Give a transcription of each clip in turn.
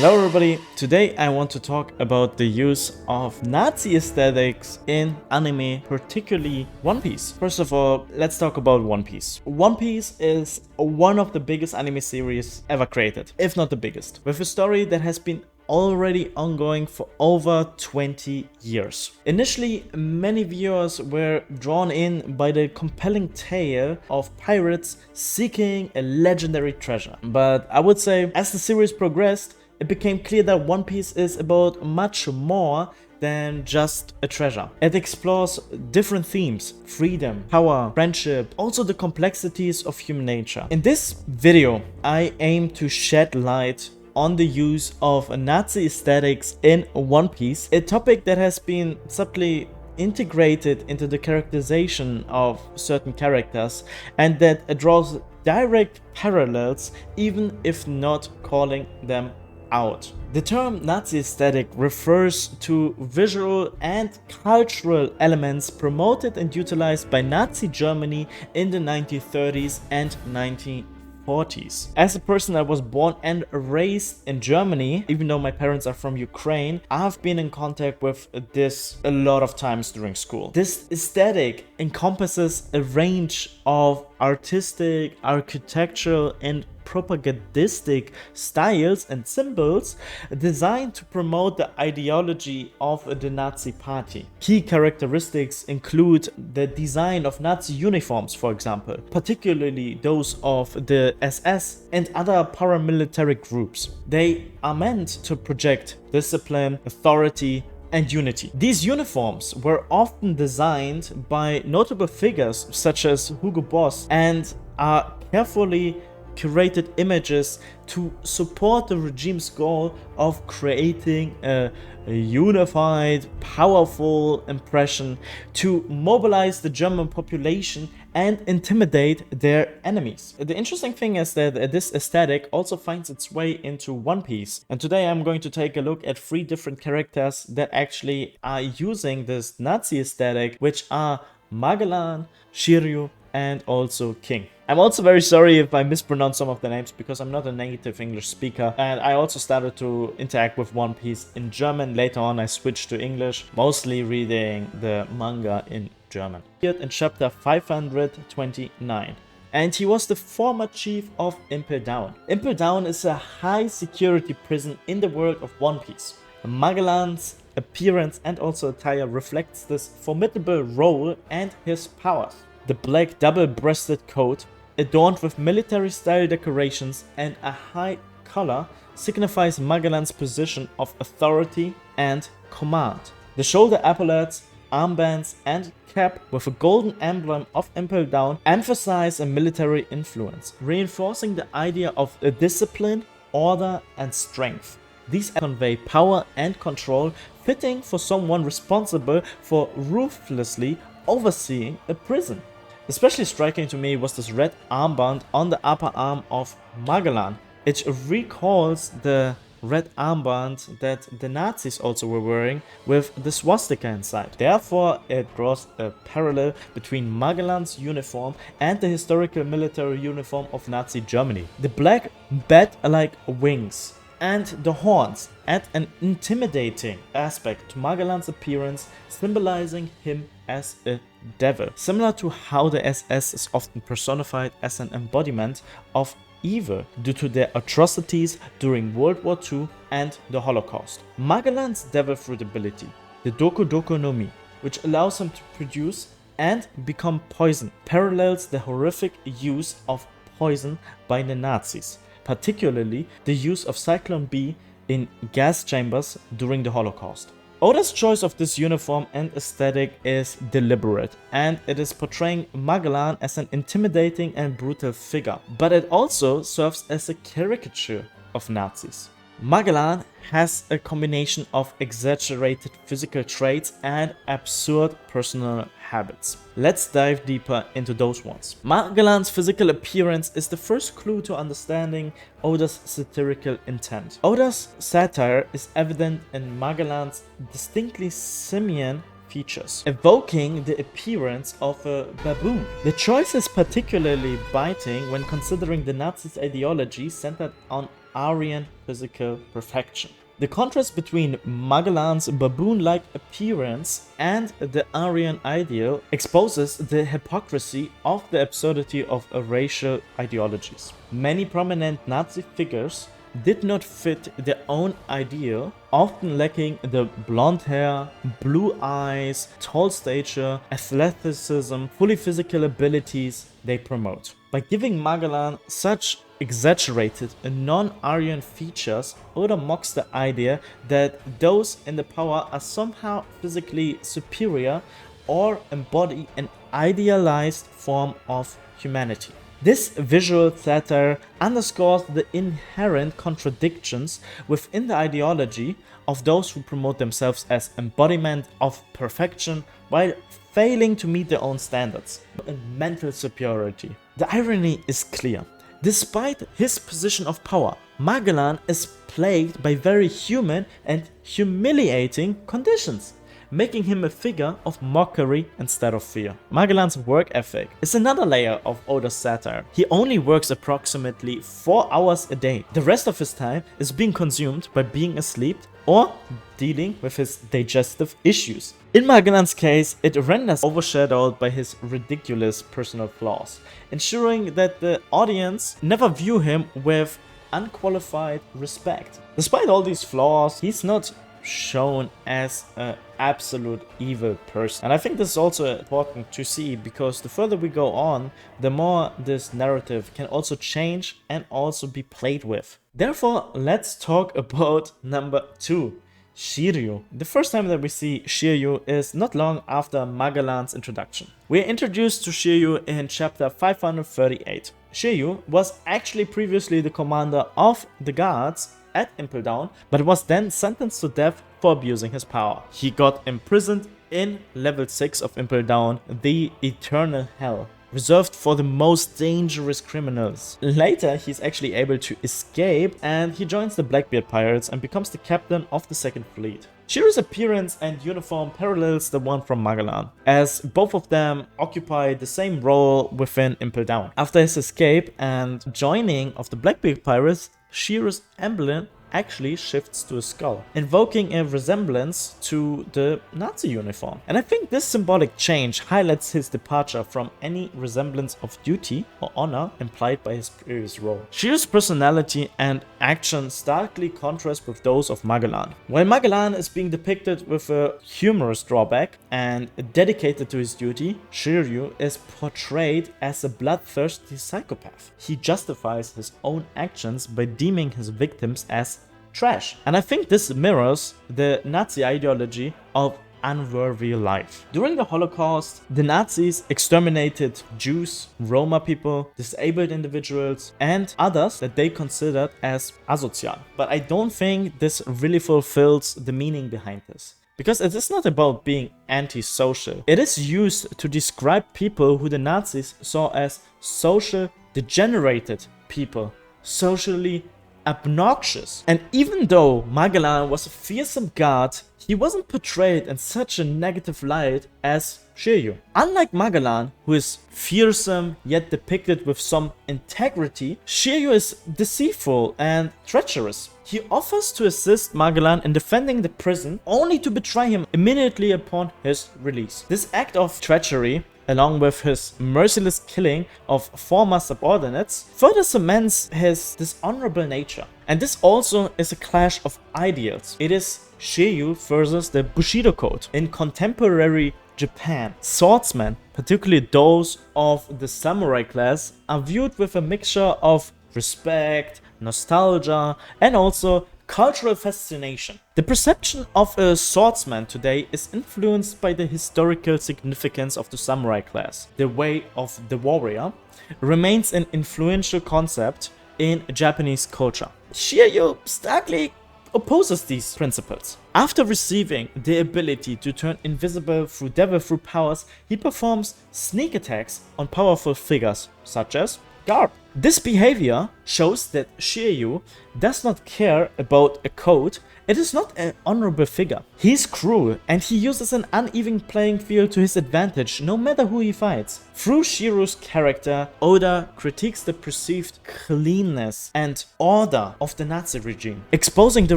Hello everybody, today I want to talk about the use of Nazi aesthetics in anime, particularly One Piece. First of all, let's talk about One Piece. One Piece is one of the biggest anime series ever created, if not the biggest, with a story that has been already ongoing for over 20 years. Initially, many viewers were drawn in by the compelling tale of pirates seeking a legendary treasure. But I would say, as the series progressed, it became clear that One Piece is about much more than just a treasure. It explores different themes: freedom, power, friendship, also the complexities of human nature. In this video, I aim to shed light on the use of Nazi aesthetics in One Piece, a topic that has been subtly integrated into the characterization of certain characters and that draws direct parallels, even if not calling them out. The term Nazi aesthetic refers to visual and cultural elements promoted and utilized by Nazi Germany in the 1930s and 1940s. As a person that was born and raised in Germany, even though my parents are from Ukraine, I've been in contact with this a lot of times during school. This aesthetic encompasses a range of artistic, architectural, and propagandistic styles and symbols designed to promote the ideology of the Nazi Party. Key characteristics include the design of Nazi uniforms, for example, particularly those of the SS and other paramilitary groups. They are meant to project discipline, authority, and unity. These uniforms were often designed by notable figures such as Hugo Boss and are carefully curated images to support the regime's goal of creating a unified, powerful impression to mobilize the German population and intimidate their enemies. The interesting thing is that this aesthetic also finds its way into One Piece. And today I'm going to take a look at 3 different characters that actually are using this Nazi aesthetic, which are Magellan, Shiryu, and also King. I'm also very sorry if I mispronounce some of the names because I'm not a native English speaker, and I also started to interact with One Piece in German. Later on I switched to English, mostly reading the manga in German. In chapter 529. And he was the former chief of Impel Down. Impel Down is a high security prison in the world of One Piece. Magellan's appearance and also attire reflects this formidable role and his powers. The black double-breasted coat, adorned with military-style decorations and a high collar, signifies Magellan's position of authority and command. The shoulder epaulets, armbands, and cap with a golden emblem of Impel Down emphasize a military influence, reinforcing the idea of a discipline, order, and strength. These convey power and control, fitting for someone responsible for ruthlessly overseeing a prison. Especially striking to me was this red armband on the upper arm of Magellan. It recalls the red armband that the Nazis also were wearing with the swastika inside. Therefore, it draws a parallel between Magellan's uniform and the historical military uniform of Nazi Germany. The black bat-like wings and the horns add an intimidating aspect to Magellan's appearance, symbolizing him as a devil, similar to how the SS is often personified as an embodiment of evil due to their atrocities during World War II and the Holocaust. Magellan's devil fruit ability, the Doku Doku no Mi, which allows him to produce and become poison, parallels the horrific use of poison by the Nazis, particularly the use of Cyclone B in gas chambers during the Holocaust. Oda's choice of this uniform and aesthetic is deliberate, and it is portraying Magellan as an intimidating and brutal figure, but it also serves as a caricature of Nazis. Magellan has a combination of exaggerated physical traits and absurd personal habits. Let's dive deeper into those ones. Magellan's physical appearance is the first clue to understanding Oda's satirical intent. Oda's satire is evident in Magellan's distinctly simian features, evoking the appearance of a baboon. The choice is particularly biting when considering the Nazis' ideology centered on Aryan physical perfection. The contrast between Magellan's baboon-like appearance and the Aryan ideal exposes the hypocrisy of the absurdity of racial ideologies. Many prominent Nazi figures did not fit their own ideal, often lacking the blonde hair, blue eyes, tall stature, athleticism, fully physical abilities they promote. By giving Magellan such exaggerated and non-Aryan features, Oda mocks the idea that those in the power are somehow physically superior or embody an idealized form of humanity. This visual satire underscores the inherent contradictions within the ideology of those who promote themselves as embodiment of perfection while failing to meet their own standards and mental superiority. The irony is clear. Despite his position of power, Magellan is plagued by very human and humiliating conditions, making him a figure of mockery instead of fear. Magellan's work ethic is another layer of Oda's satire. He only works approximately 4 hours a day. The rest of his time is being consumed by being asleep or dealing with his digestive issues. In Magellan's case, it renders overshadowed by his ridiculous personal flaws, ensuring that the audience never view him with unqualified respect. Despite all these flaws, he's not shown as an absolute evil person. And I think this is also important to see, because the further we go on, the more this narrative can also change and also be played with. Therefore, let's talk about number 2. Shiryu. The first time that we see Shiryu is not long after Magellan's introduction. We are introduced to Shiryu in chapter 538. Shiryu was actually previously the commander of the guards at Impel Down, but was then sentenced to death for abusing his power. He got imprisoned in level 6 of Impel Down, the Eternal Hell, reserved for the most dangerous criminals. Later, he's actually able to escape and he joins the Blackbeard Pirates and becomes the captain of the Second Fleet. Shiryu's appearance and uniform parallels the one from Magellan, as both of them occupy the same role within Impel Down. After his escape and joining of the Blackbeard Pirates, Shiryu's emblem actually shifts to a skull, invoking a resemblance to the Nazi uniform. And I think this symbolic change highlights his departure from any resemblance of duty or honor implied by his previous role. Shiryu's personality and action starkly contrast with those of Magellan. While Magellan is being depicted with a humorous drawback and dedicated to his duty, Shiryu is portrayed as a bloodthirsty psychopath. He justifies his own actions by deeming his victims as trash. And I think this mirrors the Nazi ideology of unworthy life. During the Holocaust, the Nazis exterminated Jews, Roma people, disabled individuals, and others that they considered as asocial. But I don't think this really fulfills the meaning behind this, because it is not about being antisocial. It is used to describe people who the Nazis saw as social degenerated people, socially obnoxious. And even though Magellan was a fearsome guard, he wasn't portrayed in such a negative light as Shiryu. Unlike Magellan, who is fearsome yet depicted with some integrity, Shiryu is deceitful and treacherous. He offers to assist Magellan in defending the prison, only to betray him immediately upon his release. This act of treachery, along with his merciless killing of former subordinates, further cements his dishonorable nature. And this also is a clash of ideals. It is Shiryu versus the Bushido Code. In contemporary Japan, swordsmen, particularly those of the samurai class, are viewed with a mixture of respect, nostalgia, and also cultural fascination. The perception of a swordsman today is influenced by the historical significance of the samurai class. The way of the warrior remains an influential concept in Japanese culture. Shiryu starkly opposes these principles. After receiving the ability to turn invisible through devil fruit powers, he performs sneak attacks on powerful figures such as Garp. This behavior shows that Shiryu does not care about a code. It is not an honorable figure. He's cruel and he uses an uneven playing field to his advantage no matter who he fights. Through Shiryu's character, Oda critiques the perceived cleanness and order of the Nazi regime, exposing the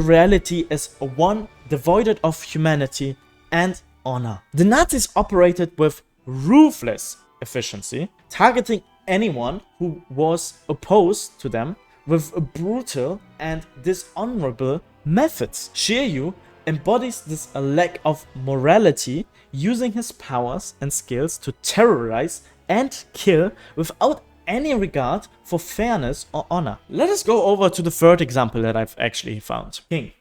reality as one devoid of humanity and honor. The Nazis operated with ruthless efficiency, targeting anyone who was opposed to them with brutal and dishonorable methods. Shiryu embodies this lack of morality, using his powers and skills to terrorize and kill without any regard for fairness or honor. Let us go over to the third example that I've actually found. King.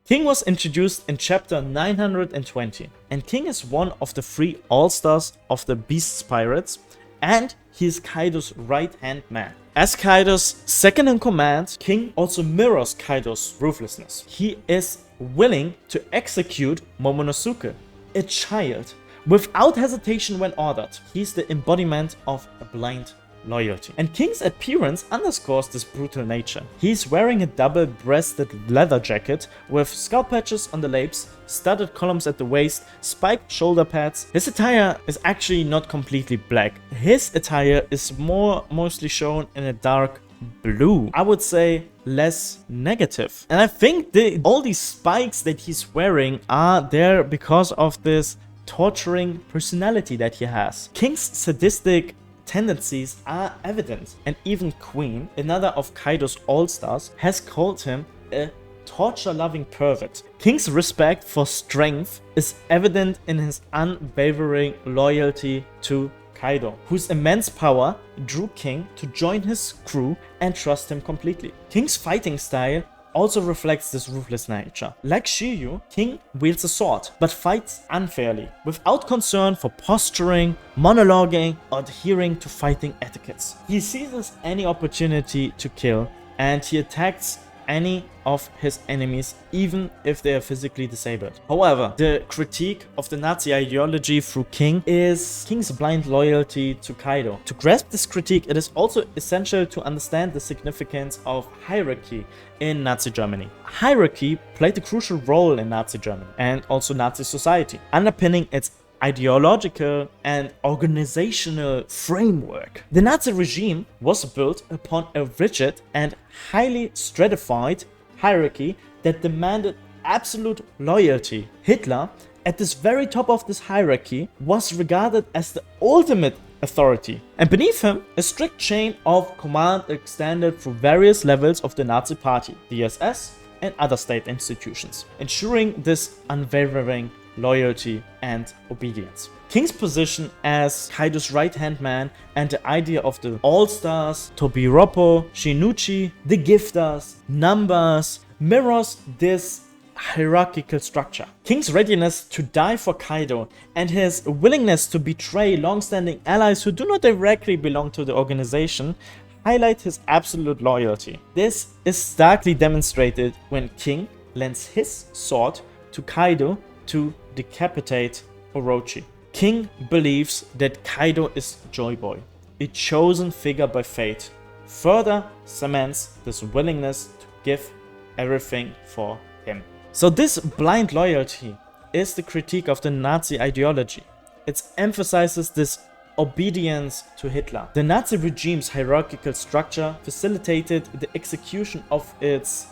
King was introduced in chapter 920, and King is one of the 3 all-stars of the Beast's Pirates, and he is Kaido's right-hand man. As Kaido's second in command, King also mirrors Kaido's ruthlessness. He is willing to execute Momonosuke, a child, without hesitation when ordered. He's the embodiment of a blind loyalty. And King's appearance underscores this brutal nature. He's wearing a double-breasted leather jacket with skull patches on the legs, studded columns at the waist, spiked shoulder pads. His attire is actually not completely black. His attire is mostly shown in a dark blue. I would say less negative. And I think all these spikes that he's wearing are there because of this torturing personality that he has. King's sadistic tendencies are evident, and even Queen, another of Kaido's all-stars, has called him a torture-loving pervert. King's respect for strength is evident in his unwavering loyalty to Kaido, whose immense power drew King to join his crew and trust him completely. King's fighting style also reflects this ruthless nature. Like Shiryu, King wields a sword, but fights unfairly, without concern for posturing, monologuing, or adhering to fighting etiquettes. He seizes any opportunity to kill, and he attacks any of his enemies, even if they are physically disabled. However, the critique of the Nazi ideology through King is King's blind loyalty to Kaido. To grasp this critique, it is also essential to understand the significance of hierarchy in Nazi Germany. Hierarchy played a crucial role in Nazi Germany and also Nazi society, underpinning its ideological and organizational framework. The Nazi regime was built upon a rigid and highly stratified hierarchy that demanded absolute loyalty. Hitler, at this very top of this hierarchy, was regarded as the ultimate authority, and beneath him, a strict chain of command extended through various levels of the Nazi Party, the SS, and other state institutions, ensuring this unwavering loyalty and obedience. King's position as Kaido's right-hand man and the idea of the All-Stars, Tobiroppo, Shinichi, the Gifters, Numbers, mirrors this hierarchical structure. King's readiness to die for Kaido and his willingness to betray long-standing allies who do not directly belong to the organization highlight his absolute loyalty. This is starkly demonstrated when King lends his sword to Kaido to decapitate Orochi. King believes that Kaido is Joy Boy, a chosen figure by fate, further cements this willingness to give everything for him. So this blind loyalty is the critique of the Nazi ideology. It emphasizes this obedience to Hitler. The Nazi regime's hierarchical structure facilitated the execution of its,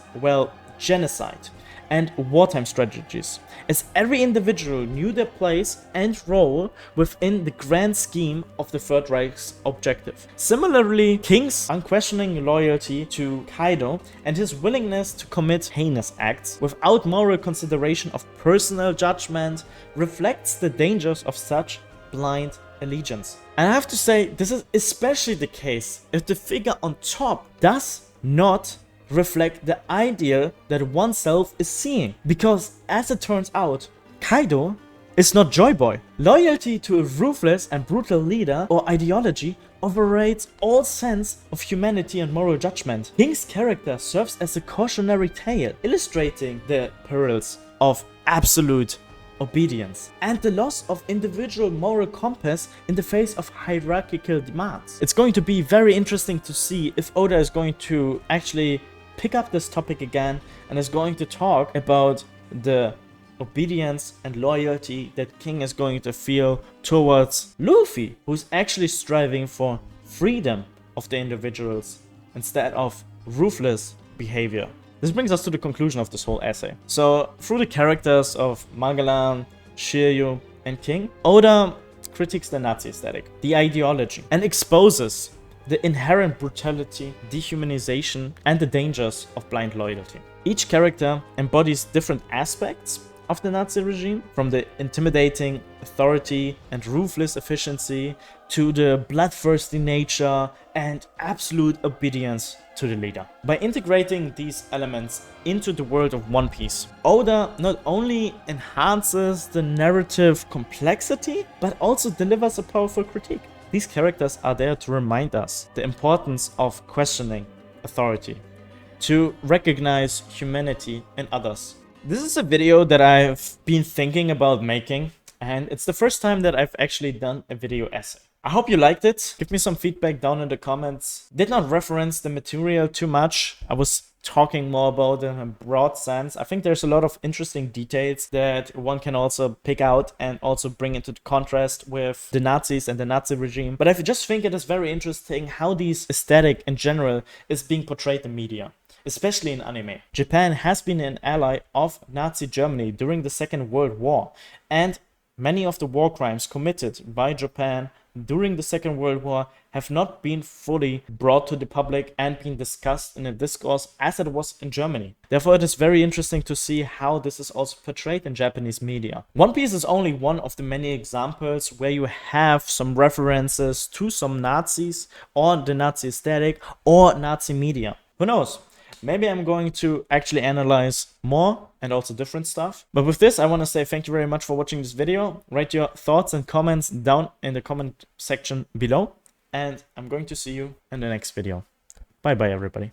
genocide and wartime strategies, as every individual knew their place and role within the grand scheme of the Third Reich's objective. Similarly, King's unquestioning loyalty to Kaido and his willingness to commit heinous acts without moral consideration of personal judgment reflects the dangers of such blind allegiance. And I have to say, this is especially the case if the figure on top does not reflect the ideal that oneself is seeing. Because as it turns out, Kaido is not Joy Boy. Loyalty to a ruthless and brutal leader or ideology overrates all sense of humanity and moral judgment. King's character serves as a cautionary tale, illustrating the perils of absolute obedience, and the loss of individual moral compass in the face of hierarchical demands. It's going to be very interesting to see if Oda is going to actually pick up this topic again and is going to talk about the obedience and loyalty that King is going to feel towards Luffy, who's actually striving for freedom of the individuals instead of ruthless behavior. This brings us to the conclusion of this whole essay. So, through the characters of Magellan, Shiryu, and King, Oda critiques the Nazi aesthetic, the ideology, and exposes the inherent brutality, dehumanization, and the dangers of blind loyalty. Each character embodies different aspects of the Nazi regime, from the intimidating authority and ruthless efficiency to the bloodthirsty nature and absolute obedience to the leader. By integrating these elements into the world of One Piece, Oda not only enhances the narrative complexity, but also delivers a powerful critique. These characters are there to remind us the importance of questioning authority, to recognize humanity in others. This is a video that I've been thinking about making, and it's the first time that I've actually done a video essay. I hope you liked it. Give me some feedback down in the comments. Did not reference the material too much. I was talking more about it in a broad sense. I think there's a lot of interesting details that one can also pick out and also bring into contrast with the Nazis and the Nazi regime. But I just think it is very interesting how this aesthetic in general is being portrayed in media, especially in anime. Japan has been an ally of Nazi Germany during the Second World War, and many of the war crimes committed by Japan during the Second World War have not been fully brought to the public and been discussed in a discourse as it was in Germany. Therefore, it is very interesting to see how this is also portrayed in Japanese media. One Piece is only one of the many examples where you have some references to some Nazis or the Nazi aesthetic or Nazi media. Who knows? Maybe I'm going to actually analyze more and also different stuff. But with this, I want to say thank you very much for watching this video. Write your thoughts and comments down in the comment section below. And I'm going to see you in the next video. Bye bye, everybody.